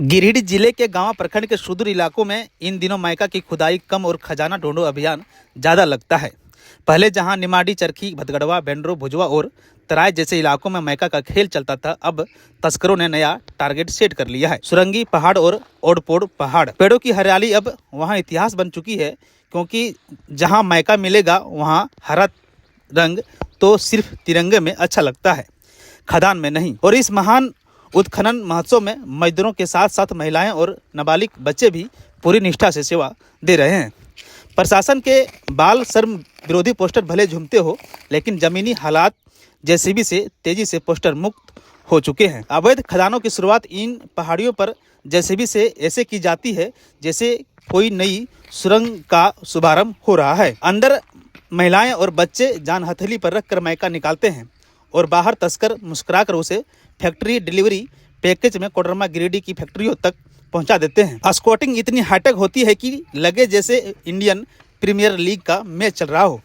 गिरिडीह जिले के गांव प्रखंड के सुदूर इलाकों में इन दिनों मायका की खुदाई कम और खजाना ढूंढो अभियान ज़्यादा लगता है। पहले जहां निमाड़ी, चरखी, भदगड़वा, बेंड्रो, भुजवा और तराई जैसे इलाकों में मायका का खेल चलता था, अब तस्करों ने नया टारगेट सेट कर लिया है। सुरंगी पहाड़ और ओडपोड़ पहाड़, पेड़ों की हरियाली अब वहां इतिहास बन चुकी है, क्योंकि जहाँ मायका मिलेगा वहाँ हरा रंग तो सिर्फ तिरंगे में अच्छा लगता है, खदान में नहीं। और इस महान उत्खनन महोत्सव में मजदूरों के साथ साथ महिलाएं और नाबालिग बच्चे भी पूरी निष्ठा से सेवा दे रहे हैं। प्रशासन के बाल श्रम विरोधी पोस्टर भले झूमते हो, लेकिन जमीनी हालात जेसीबी से तेजी से पोस्टर मुक्त हो चुके हैं। अवैध खदानों की शुरुआत इन पहाड़ियों पर जेसीबी से ऐसे की जाती है जैसे कोई नई सुरंग का शुभारंभ हो रहा है। अंदर महिलाएं और बच्चे जान हथेली पर रखकर मायका निकालते हैं और बाहर तस्कर मुस्कुराकर उसे फैक्ट्री डिलीवरी पैकेज में कोडरमा गिरिडीह की फैक्ट्रियों तक पहुंचा देते हैं। स्कॉटिंग इतनी हाईटेक होती है कि लगे जैसे इंडियन प्रीमियर लीग का मैच चल रहा हो।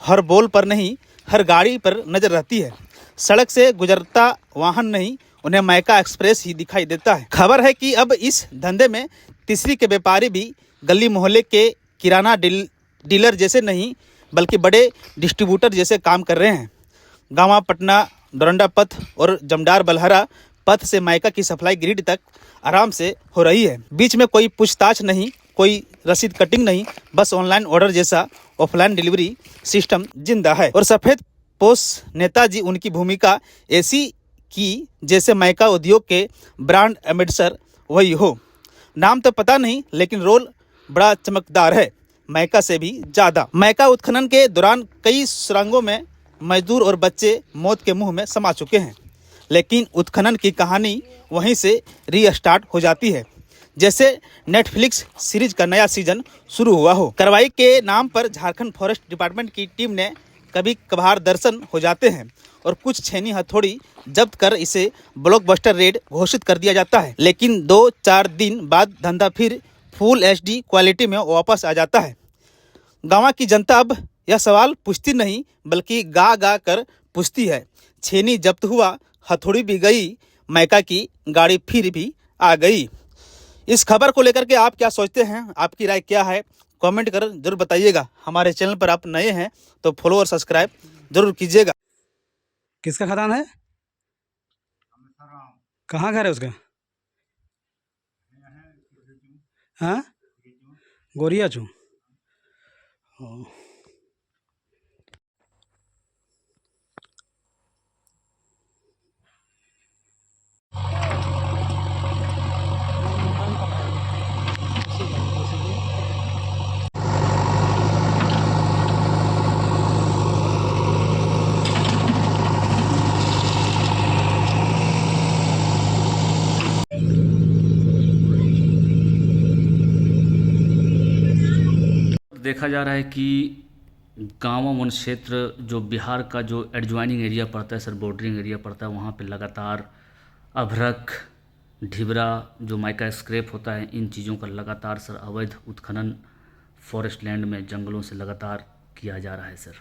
हर बॉल पर नहीं, हर गाड़ी पर नजर रहती है। सड़क से गुजरता वाहन नहीं, उन्हें मायका एक्सप्रेस ही दिखाई देता है। खबर है कि अब इस धंधे में तीसरी के व्यापारी भी गली मोहल्ले के किराना डीलर जैसे नहीं, बल्कि बड़े डिस्ट्रीब्यूटर जैसे काम कर रहे हैं। गांवा, पटना, डोरंडा पथ और जमदार बलहरा पथ से मायका की सप्लाई गिरिडीह तक आराम से हो रही है। बीच में कोई पूछताछ नहीं, कोई रसीद कटिंग नहीं, बस ऑनलाइन ऑर्डर जैसा ऑफलाइन डिलीवरी सिस्टम जिंदा है। और सफ़ेद पोष नेताजी उनकी भूमिका ऐसी की जैसे मायका उद्योग के ब्रांड एम्बेसडर वही हो। नाम तो पता नहीं, लेकिन रोल बड़ा चमकदार है, मायका से भी ज़्यादा। मायका उत्खनन के दौरान कई सुरंगों में मजदूर और बच्चे मौत के मुंह में समा चुके हैं, लेकिन उत्खनन की कहानी वहीं से रीस्टार्ट हो जाती है, जैसे नेटफ्लिक्स सीरीज का नया सीजन शुरू हुआ हो। कार्रवाई के नाम पर झारखंड फॉरेस्ट डिपार्टमेंट की टीम ने कभी कभार दर्शन हो जाते हैं और कुछ छेनी हथौड़ी जब्त कर इसे ब्लॉकबस्टर रेड घोषित कर दिया जाता है, लेकिन 2-4 दिन बाद धंधा फिर फुल HD क्वालिटी में वापस आ जाता है। गांव की जनता अब यह सवाल पूछती नहीं, बल्कि गा गा कर पूछती है। छेनी जब्त हुआ, हथौड़ी भी गई, मायका की गाड़ी फिर भी आ गई। इस खबर को लेकर के आप क्या सोचते हैं? आपकी राय क्या है? कमेंट कर जरूर बताइएगा। हमारे चैनल पर आप नए हैं तो फॉलो और सब्सक्राइब जरूर कीजिएगा। किसका खदान है? कहाँ घर है उसका? हाँ, गोरिया चू। देखा जा रहा है कि गाँव वन क्षेत्र जो बिहार का जो एडजॉइनिंग एरिया पड़ता है सर, बॉर्डरिंग एरिया पड़ता है, वहाँ पे लगातार अभ्रक, ढिबरा, जो माइका स्क्रैप होता है, इन चीज़ों का लगातार सर अवैध उत्खनन फॉरेस्ट लैंड में जंगलों से लगातार किया जा रहा है सर।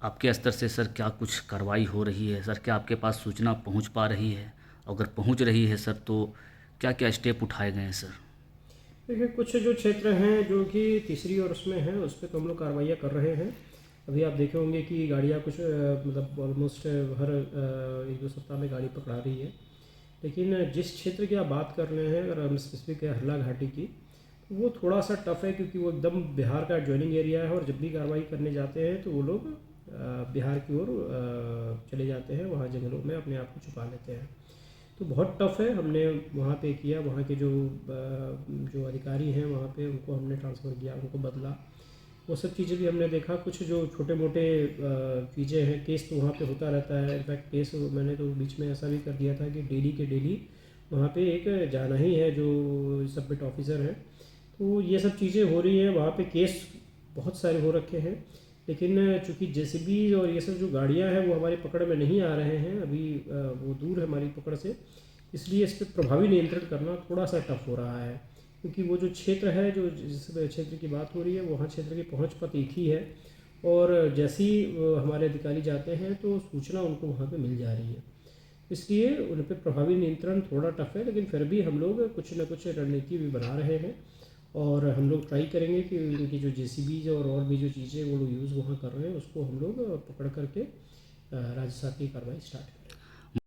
आपके स्तर से सर क्या कुछ कार्रवाई हो रही है सर? क्या आपके पास सूचना पहुंच पा रही है? अगर पहुंच रही है सर तो क्या क्या स्टेप उठाए गए हैं सर? देखिए, कुछ जो क्षेत्र हैं जो कि तीसरी और उसमें हैं, उस पर तो हम लोग कार्रवाइयाँ कर रहे हैं। अभी आप देखे होंगे कि गाड़ियाँ कुछ मतलब ऑलमोस्ट हर 1-2 सप्ताह में गाड़ी पकड़ा रही है। लेकिन जिस क्षेत्र की आप बात कर रहे हैं, अगर हम स्पेसिफिक है हल्ला घाटी की, तो वो थोड़ा सा टफ है, क्योंकि वो एकदम बिहार का एडजॉइनिंग एरिया है और जब भी कार्रवाई करने जाते हैं तो वो लोग बिहार की ओर चले जाते हैं, वहाँ जंगलों में अपने आप को छुपा लेते हैं। तो बहुत टफ़ है। हमने वहाँ पे किया, वहाँ के जो अधिकारी हैं वहाँ पे, उनको हमने ट्रांसफ़र किया, उनको बदला, वो सब चीज़ें भी हमने देखा। कुछ जो छोटे मोटे चीज़ें हैं, केस तो वहाँ पे होता रहता है। इनफैक्ट केस मैंने तो बीच में ऐसा भी कर दिया था कि डेली के डेली वहाँ पे एक जाना ही है जो सबमिट ऑफिसर है। तो ये सब चीज़ें हो रही हैं वहाँ पे। केस बहुत सारे हो रखे हैं, लेकिन चूँकि जेसीबी और ये सब जो गाड़ियाँ हैं वो हमारी पकड़ में नहीं आ रहे हैं अभी, वो दूर है हमारी पकड़ से, इसलिए इस पर प्रभावी नियंत्रण करना थोड़ा सा टफ हो रहा है। क्योंकि वो जो क्षेत्र है, जो जिस क्षेत्र की बात हो रही है, वहाँ क्षेत्र की पहुँच पथ एक ही है, और जैसे ही हमारे अधिकारी जाते हैं तो सूचना उनको वहाँ पे मिल जा रही है। इसलिए उन पर प्रभावी नियंत्रण थोड़ा टफ है, लेकिन फिर भी हम लोग कुछ न कुछ रणनीति भी बना रहे हैं और हम लोग ट्राई करेंगे कि उनकी जो JCBs और भी जो चीज़ें वो लोग यूज़ वहाँ कर रहे हैं उसको हम लोग पकड़ करके राजस्थान की कार्रवाई स्टार्ट करें।